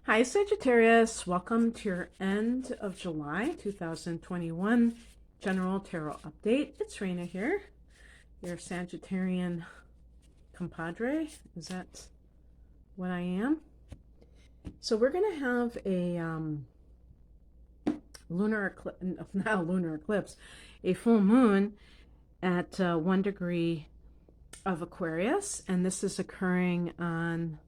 Hi, Sagittarius. Welcome to your end of July 2021 General Tarot Update. It's Raina here, your Sagittarian compadre. Is that what I am? So we're going to have a lunar eclipse, not a lunar eclipse, a full moon at 1 degree of Aquarius, and this is occurring on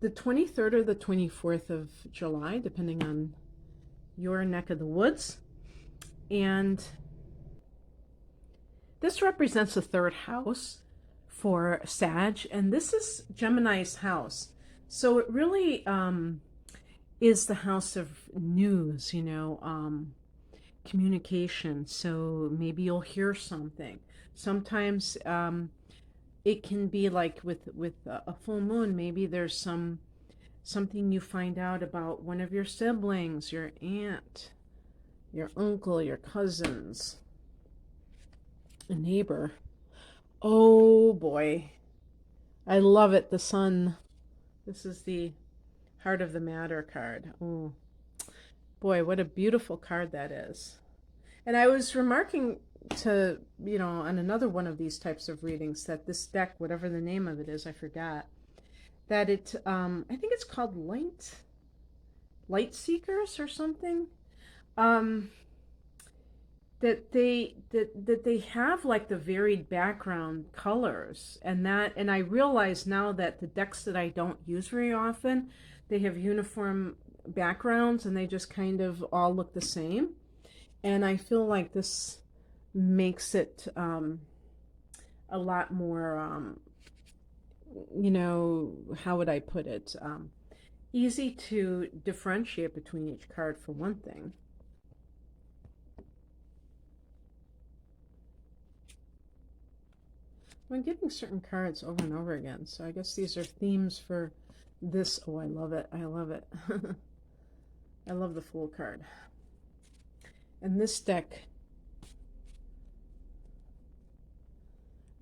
the 23rd or the 24th of July, depending on your neck of the woods. And this represents the third house for Sag, and this is Gemini's house. So it really is the house of news, communication. So maybe you'll hear something. Sometimes it can be like with a full moon, maybe there's something you find out about one of your siblings, your aunt, your uncle, your cousins, a neighbor. Oh boy, I love it. The sun. This is the Heart of the Matter card. Oh boy, what a beautiful card that is. And I was remarking to, on another one of these types of readings, that this deck, whatever the name of it is, I forgot, that it, I think it's called Light Seekers or something. That they have like the varied background colors, and I realize now that the decks that I don't use very often, they have uniform backgrounds and they just kind of all look the same. And I feel like this makes it a lot more, how would I put it? Easy to differentiate between each card, for one thing. I'm getting certain cards over and over again, so I guess these are themes for this. Oh, I love it. I love it. I love the Fool card. And this deck,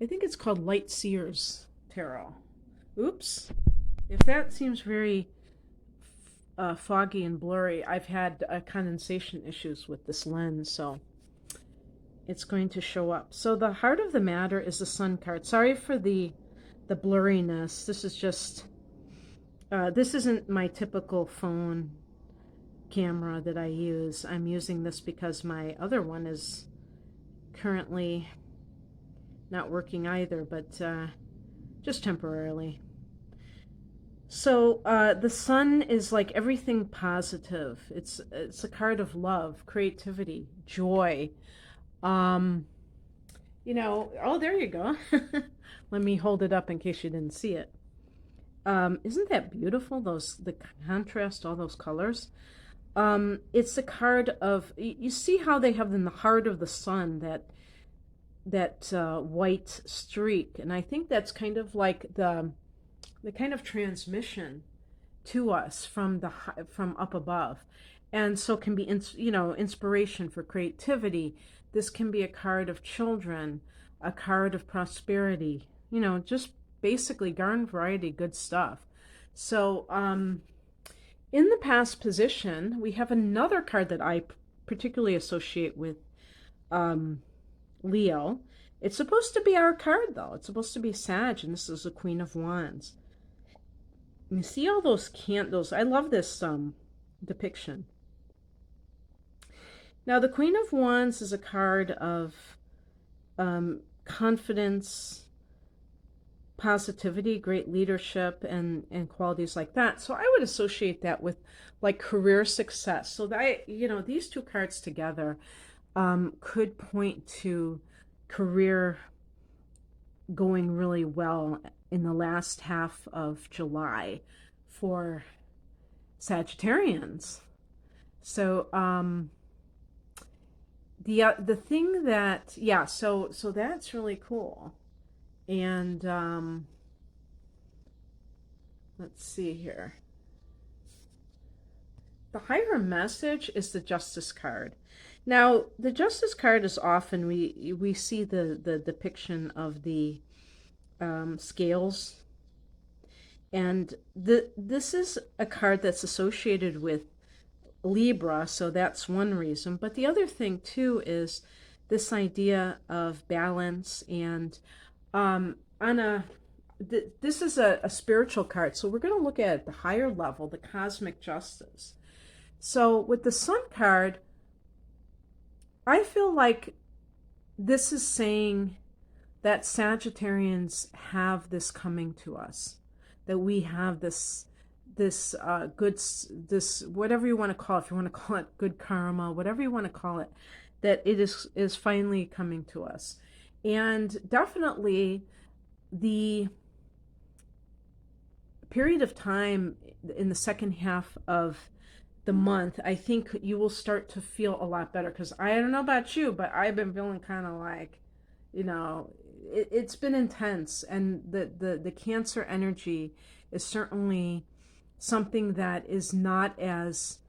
I think it's called Light Seers Tarot. Oops. If that seems very foggy and blurry, I've had condensation issues with this lens, so it's going to show up. So the Heart of the Matter is the Sun card. Sorry for the blurriness. This is just, this isn't my typical phone camera that I use. I'm using this because my other one is currently not working either, but just temporarily. So the Sun is like everything positive. It's a card of love, creativity, joy. Oh, there you go. Let me hold it up in case you didn't see it. Isn't that beautiful? The contrast, all those colors. It's a card of, you see how they have in the heart of the sun that white streak, and I think that's kind of like the kind of transmission to us from up above, and so can be inspiration for creativity. This can be a card of children, a card of prosperity, just basically garden variety good stuff. So in the past position, we have another card that I particularly associate with Leo. It's supposed to be our card, though. It's supposed to be Sag, and this is the Queen of Wands. You see all those candles? I love this depiction. Now, the Queen of Wands is a card of confidence, positivity, great leadership, and qualities like that. So I would associate that with like career success. So that these two cards together could point to career going really well in the last half of July for Sagittarians. So the thing that, so that's really cool. And let's see here. The higher message is the Justice card. Now, the Justice card is often, we see the depiction of the scales, And this is a card that's associated with Libra, so that's one reason. But the other thing too is this idea of balance and on a this is a spiritual card, so we're going to look at the higher level, the cosmic justice. So with the Sun card, I feel like this is saying that Sagittarians have this coming to us, that we have this whatever you want to call it, if you want to call it good karma, whatever you want to call it, that it is finally coming to us. And definitely the period of time in the second half of the month, I think you will start to feel a lot better. Because I don't know about you, but I've been feeling kind of like, you know, it's been intense. And the Cancer energy is certainly something that is not as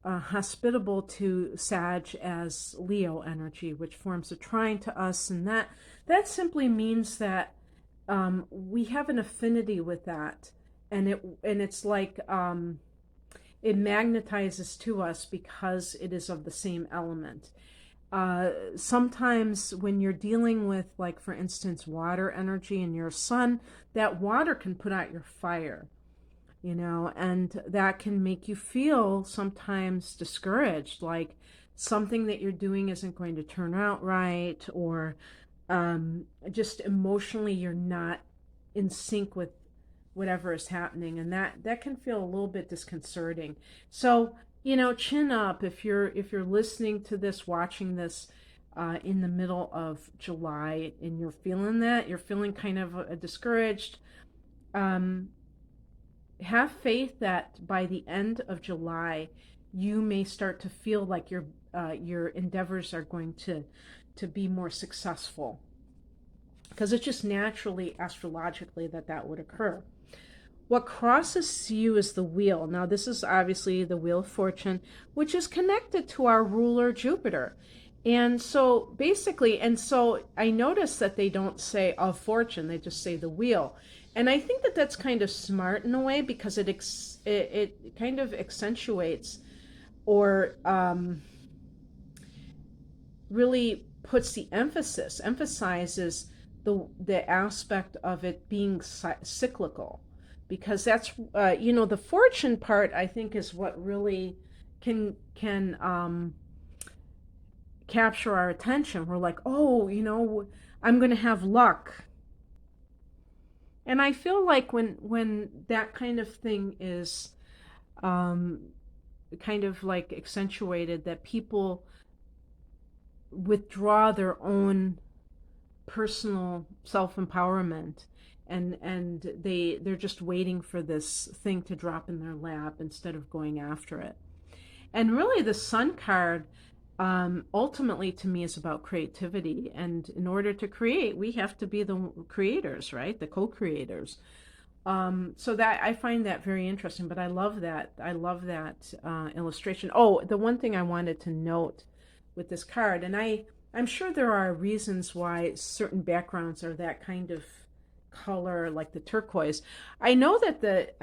hospitable to Sag as Leo energy, which forms a trine to us. And that simply means that we have an affinity with that. And it's like it magnetizes to us because it is of the same element. Sometimes when you're dealing with, like, for instance, water energy in your sun, that water can put out your fire, and that can make you feel sometimes discouraged, like something that you're doing isn't going to turn out right, or just emotionally you're not in sync with whatever is happening, and that can feel a little bit disconcerting. So, chin up if you're listening to this, watching this in the middle of July, and you're feeling kind of discouraged. Have faith that by the end of July, you may start to feel like your endeavors are going to be more successful, because it's just naturally astrologically that would occur. What crosses you is the wheel. Now, this is obviously the Wheel of Fortune, which is connected to our ruler Jupiter. And so basically, I notice that they don't say of fortune, they just say the wheel. And I think that that's kind of smart in a way, because it kind of accentuates, or really puts the emphasizes the aspect of it being cyclical, because that's the fortune part, I think, is what really can capture our attention. We're like, oh, I'm going to have luck. And I feel like when that kind of thing is kind of like accentuated, that people withdraw their own personal self-empowerment, and they're just waiting for this thing to drop in their lap instead of going after it. And really, the Sun card ultimately to me is about creativity, and in order to create, we have to be the creators, right? The co-creators. So that, I find that very interesting. But I love that illustration. Oh, the one thing I wanted to note with this card, and I'm sure there are reasons why certain backgrounds are that kind of color, like the turquoise. I know that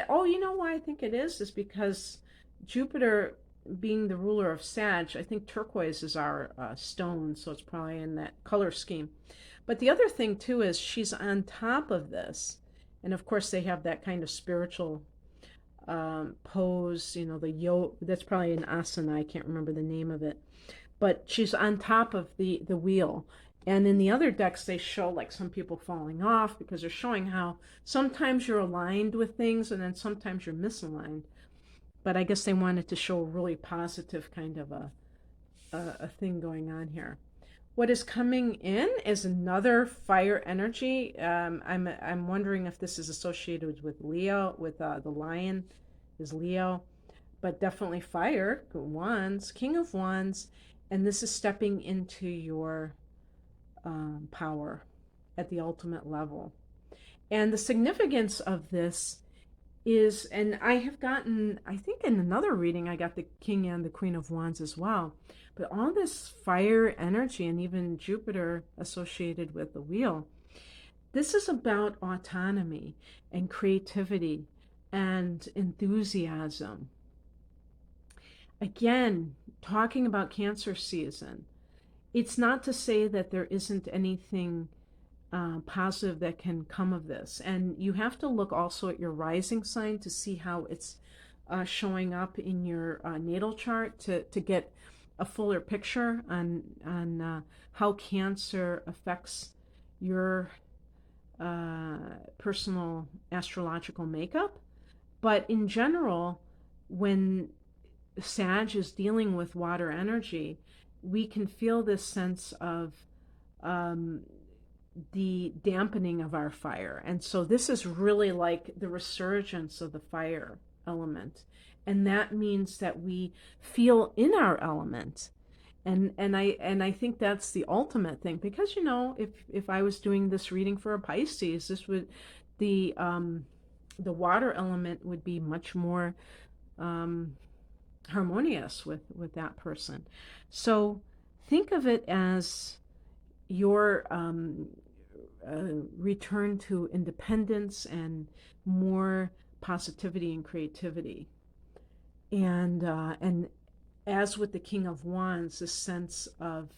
oh, you know why I think it is because Jupiter being the ruler of Sag, I think turquoise is our stone, so it's probably in that color scheme. But the other thing too is she's on top of this, and of course they have that kind of spiritual pose, the yoga. That's probably an asana. I can't remember the name of it, but she's on top of the wheel. And in the other decks, they show like some people falling off, because they're showing how sometimes you're aligned with things and then sometimes you're misaligned. But I guess they wanted to show a really positive kind of a thing going on here. What is coming in is another fire energy. I'm wondering if this is associated with Leo, with the lion is Leo, but definitely fire, wands, King of Wands, and this is stepping into your power at the ultimate level. And the significance of this is, and I have gotten, I think in another reading, I got the King and the Queen of Wands as well. But all this fire energy, and even Jupiter associated with the wheel, This is about autonomy and creativity and enthusiasm. Again, talking about Cancer season, it's not to say that there isn't anything positive that can come of this. And you have to look also at your rising sign to see how it's showing up in your natal chart to get a fuller picture on how Cancer affects your personal astrological makeup. But in general, when Sag is dealing with water energy, we can feel this sense of um, the dampening of our fire. And so this is really like the resurgence of the fire element. And that means that we feel in our element. And I think that's the ultimate thing, because if I was doing this reading for a Pisces, this would the water element would be much more um, harmonious with that person. So think of it as your return to independence and more positivity and creativity. And as with the King of Wands, this sense of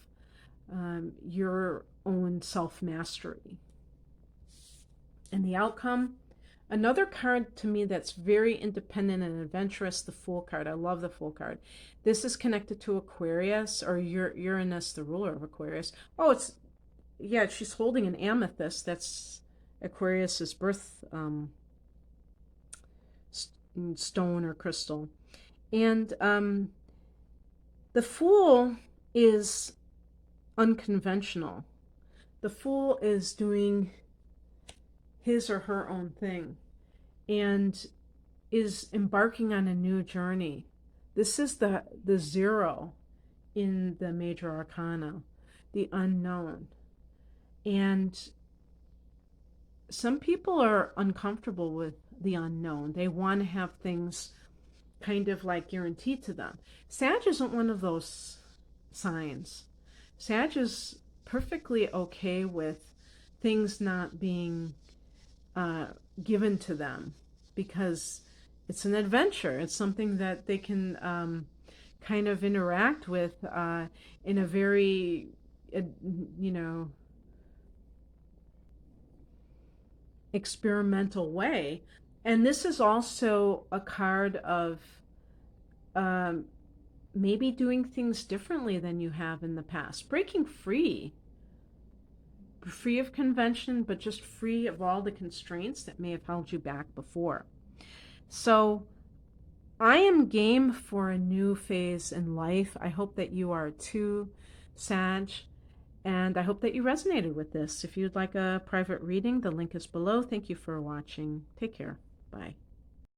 your own self mastery. And the outcome, another card to me that's very independent and adventurous, the Fool card. I love the Fool card. This is connected to Aquarius, or Uranus, the ruler of Aquarius. Oh, yeah, she's holding an amethyst. That's Aquarius's birth stone or crystal. And the Fool is unconventional. The Fool is doing his or her own thing and is embarking on a new journey. This is the zero in the major arcana, the unknown. And some people are uncomfortable with the unknown. They want to have things kind of like guaranteed to them. Sag isn't one of those signs. Sag is perfectly okay with things not being given to them, because it's an adventure. It's something that they can kind of interact with in a very, experimental way. And this is also a card of maybe doing things differently than you have in the past, breaking free of convention, but just free of all the constraints that may have held you back before. So I am game for a new phase in life. I hope that you are too, Sag, and I hope that you resonated with this. If you'd like a private reading, the link is below. Thank you for watching. Take care. Bye.